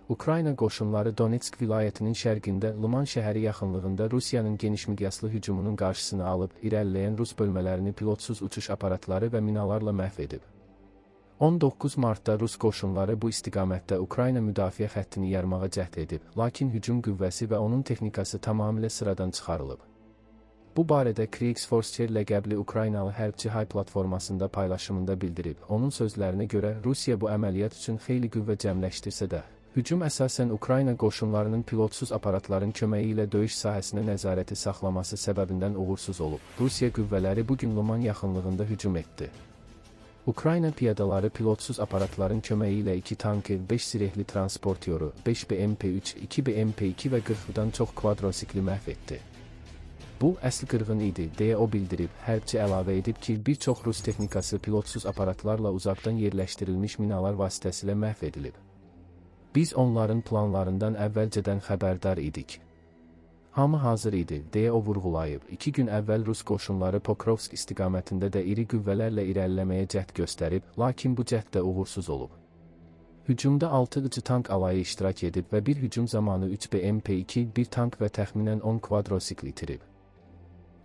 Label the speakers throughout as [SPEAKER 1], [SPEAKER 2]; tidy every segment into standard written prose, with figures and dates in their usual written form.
[SPEAKER 1] Ukrayna qoşunları Donetsk vilayətinin şərqində Liman şəhəri yaxınlığında Rusiyanın geniş miqyaslı hücumunun qarşısını alıb, irəliləyən Rus bölmələrini pilotsuz uçuş aparatları və minalarla məhv edib. 19 martda Rus qoşunları bu istiqamətdə Ukrayna müdafiə xəttini yarmağa cəhd edib, lakin hücum qüvvəsi və onun texnikası tamamilə sıradan çıxarılıb. Bu barədə Kriegsforce ləqəbli Ukraynalı hərbçi Hay platformasında paylaşımında bildirib. Onun sözlərinə görə Rusiya bu əməliyyat üçün xeyli qüvvə cəmləşdirsə də, hücum əsasən Ukrayna qoşunlarının pilotsuz aparatların köməyi ilə döyüş sahəsinə nəzarəti saxlaması səbəbindən uğursuz olub. Rusiya qüvvələri bugün Liman yaxınlığında hücum etdi. Ukrayna piyadaları pilotsuz aparatların köməyi ilə 2 tankı, 5 zirehli transportyoru, 5 BMP-3, 2 BMP-2 və 40-dan çox kvadrosikli məhv etdi. Bu, əsl qırğın idi, deyə o bildirib. Hərbçi əlavə edib ki, bir çox Rus texnikası pilotsuz aparatlarla uzaqdan yerləşdirilmiş minalar vasitəsilə məhv edilib. Biz onların planlarından əvvəlcədən xəbərdar idik. Hamı hazır idi, deyə o vurğulayıb. 2 gün əvvəl Rus qoşunları Pokrovsk istiqamətində də iri qüvvələrlə irəliləməyə cəhd göstərib, lakin bu cəhd də uğursuz olub. Hücumda 6 tank alayı iştirak edib və bir hücum zamanı 3 BMP-2, 1 tank və təxminən 10 kvadrosikl itirib.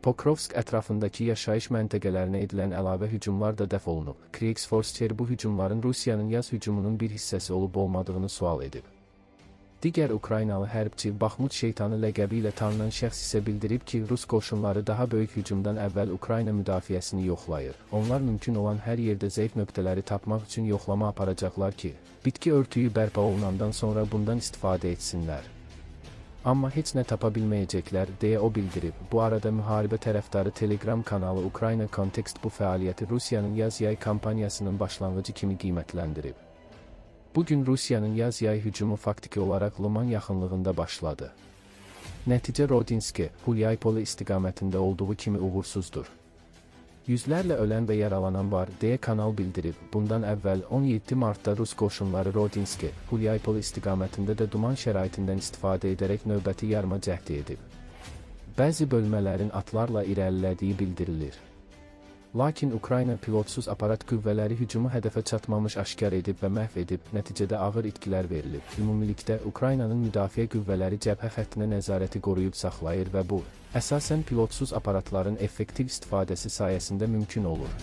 [SPEAKER 1] Pokrovsk ətrafındakı yaşayış məntəqələrinə edilən əlavə hücumlar da dəf olunub. Kriegsforce bu hücumların Rusiyanın yaz hücumunun bir hissəsi olub-olmadığını sual edib. Digər Ukraynalı hərbçi Baxmut şeytanı ləqəbi ilə tanınan şəxs isə bildirib ki, Rus qoşunları daha böyük hücumdan əvvəl Ukrayna müdafiəsini yoxlayır. Onlar mümkün olan hər yerdə zəif nöqtələri tapmaq üçün yoxlama aparacaqlar ki, bitki örtüyü bərpa olunandan sonra bundan istifadə etsinlər. Amma heç nə tapa bilməyəcəklər, deyə o bildirib. Bu arada müharibə tərəfdarı Telegram kanalı Ukrayna Kontekst bu fəaliyyəti Rusiyanın yaz-yay kampaniyasının başlanğıcı kimi qiymətləndirib. Bugün Rusiyanın yaz-yay hücumu faktiki olaraq Liman yaxınlığında başladı. Nəticə Rodinski, Hulyaypoli istiqamətində olduğu kimi uğursuzdur. Yüzlərlə ölən və yaralanan var, deyə kanal bildirib. Bundan əvvəl 17 martda Rus qoşunları Rodinski, Hulyaypol istiqamətində də duman şəraitindən istifadə edərək növbəti yarma cəhdi edib. Bəzi bölmələrin atlarla irəlilədiyi bildirilir. Lakin Ukrayna pilotsuz aparat qüvvələri hücumu hədəfə çatmamış aşkar edib və məhv edib, nəticədə ağır itkilər verilib. Ümumilikdə Ukraynanın müdafiə qüvvələri cəbhə xəttinə nəzarəti qoruyub saxlayır və bu, əsasən pilotsuz aparatların effektiv istifadəsi sayəsində mümkün olur.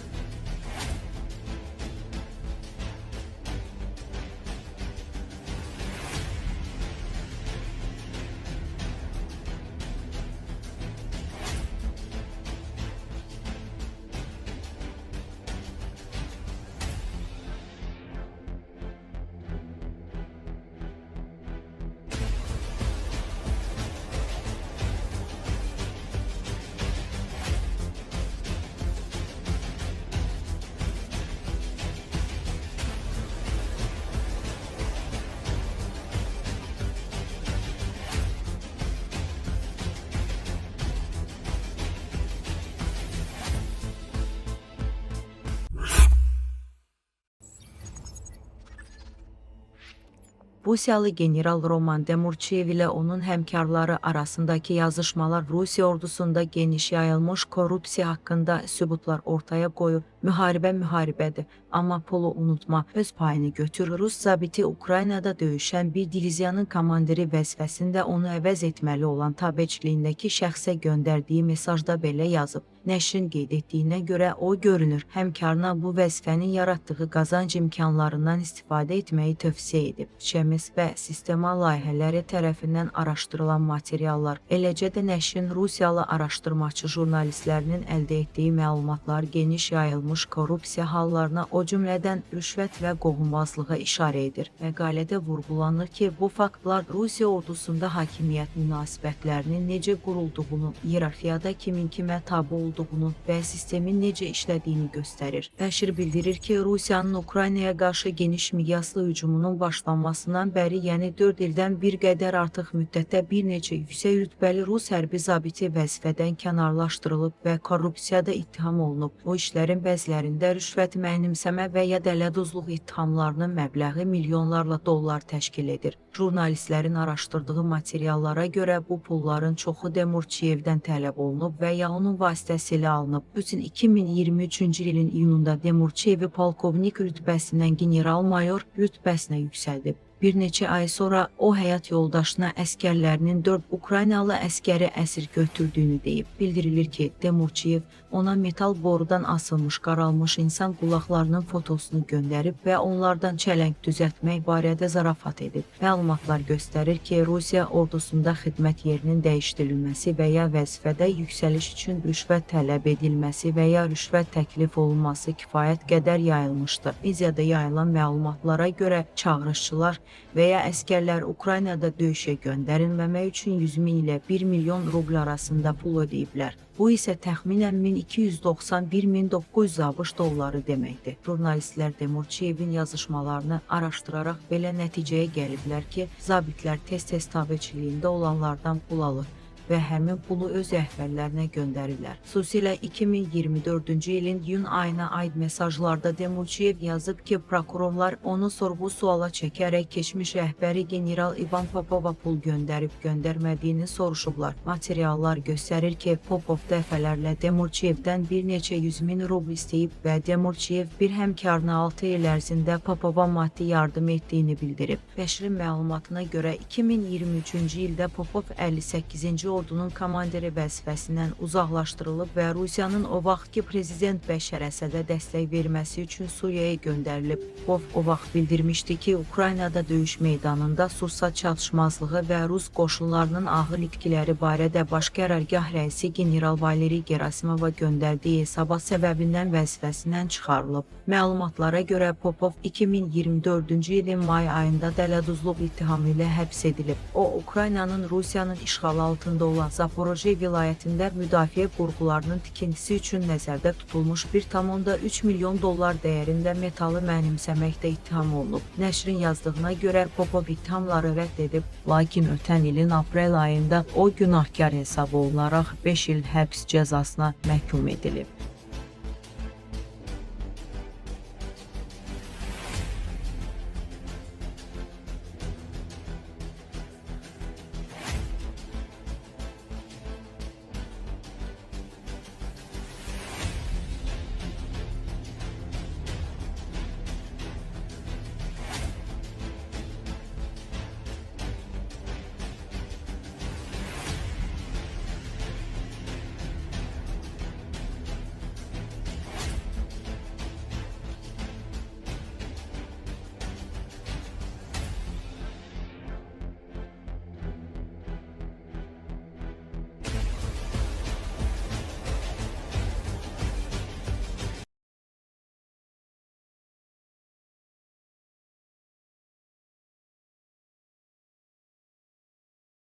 [SPEAKER 2] Rusiyalı general Roman Demurçiyev ilə onun həmkarları arasındakı yazışmalar Rusiya ordusunda geniş yayılmış korrupsiya haqqında sübutlar ortaya qoyub. Müharibədir, amma pulu unutma, öz payını götür. Rus zabiti Ukraynada döyüşən bir diviziyanın komandiri vəzifəsində onu əvəz etməli olan tabeçiliyindəki şəxsə göndərdiyi mesajda belə yazıb. Nəşrin qeyd etdiyinə görə o görünür, həmkarına bu vəzifənin yaratdığı qazanc imkanlarından istifadə etməyi tövsiyə edib. Şəmis və sistema layihələri tərəfindən araşdırılan materiallar, eləcə də nəşrin Rusiyalı araşdırmaçı jurnalistlərinin əldə etdiyi məlumatlar geniş yayılmış korrupsiya hallarına, o cümlədən rüşvət və qohumvazlığa işarə edir. Məqalədə vurğulanır ki, bu faktlar Rusiya ordusunda hakimiyyət münasibətlərinin necə qurulduğunu, iyerarxiyada kimin kimə tabe olduğunu və sistemin necə işlədiyini göstərir. Nəşr bildirir ki, Rusiyanın Ukraynaya qarşı geniş miqyaslı hücumunun başlanmasından bəri, yəni 4 ildən bir qədər artıq müddətdə bir neçə yüksək rütbəli Rus hərbi zabiti vəzifədən kənarlaşdırılıb və korrupsiyada ittiham olunub. O işlərin bəzilərində rüşvət, mənimsəmə və ya dələduzluq ittihamlarının məbləği milyonlarla dollar təşkil edir. Jurnalistlərin araşdırdığı materiallara görə bu pulların çoxu Demurçiyevdən tələb olunub və ya onun vasitəsilə alınıb. Putin 2023-cü ilin iyununda Demurçiyevi polkovnik rütbəsindən general-mayor rütbəsinə yüksəldib. Bir neçə ay sonra o həyat yoldaşına əskərlərinin 4 Ukraynalı əskəri əsir götürdüyünü deyib. Bildirilir ki, Demurçiyev ona metal borudan asılmış qaralmış insan qulaqlarının fotosunu göndərib və onlardan çələng düzəltmək barədə zarafat edib. Məlumatlar göstərir ki, Rusiya ordusunda xidmət yerinin dəyişdirilməsi və ya vəzifədə yüksəliş üçün rüşvət tələb edilməsi və ya rüşvət təklif olunması kifayət qədər yayılmışdır. Mediada yayılan məlumatlara görə çağırışçılar və ya əskərlər Ukraynada döyüşə göndərilməmək üçün 100 min ilə 1 milyon rubl arasında pul ödəyiblər. Bu isə təxminən 1291.900 ABŞ dolları deməkdir. Jurnalistlər Demurçiyevin yazışmalarını araşdıraraq belə nəticəyə gəliblər ki, zabitlər tez-tez tabeçiliyində olanlardan pul alır və həmin pulu öz rəhbərlərinə göndərirlər. Xüsusilə 2024-cü ilin iyun ayına aid mesajlarda Demurçiyev yazıb ki, prokurorlar onu sorğu-suala çəkərək keçmiş rəhbəri general İvan Popova pul göndərib-göndərmədiyini soruşublar. Materiallar göstərir ki, Popov dəfələrlə Demurçiyevdən bir neçə 100 min rubl istəyib və Demurçiyev bir həmkarına 6 il ərzində Popova maddi yardım etdiyini bildirib. Nəşrin məlumatına görə 2023-cü ildə Popov 58-ci ordunun komandiri vəzifəsindən uzaqlaşdırılıb və Rusiyanın o vaxtki prezident Bəşər Əsədə dəstək verməsi üçün Suriyaya göndərilib. Popov o vaxt bildirmişdi ki, Ukraynada döyüş meydanında sursat çatışmazlığı və Rus qoşunlarının ağır itkiləri barədə baş qərargah rəisi general Valeri Gerasimova göndərdiyi hesabat səbəbindən vəzifəsindən çıxarılıb. Məlumatlara görə Popov 2024-cü ilin may ayında dələduzluq ittihamı ilə həbs edilib. O, Ukraynanın Rusiyanın işğalı altında olan Zaporojye vilayətində müdafiə qurğularının tikintisi üçün nəzərdə tutulmuş 1,3 milyon dollar dəyərində metalı mənimsəməkdə ittiham olunub. Nəşrin yazdığına görə Popov ittihamları rədd edib, lakin ötən ilin aprel ayında o günahkar hesab olunaraq 5 il həbs cəzasına məhkum edilib.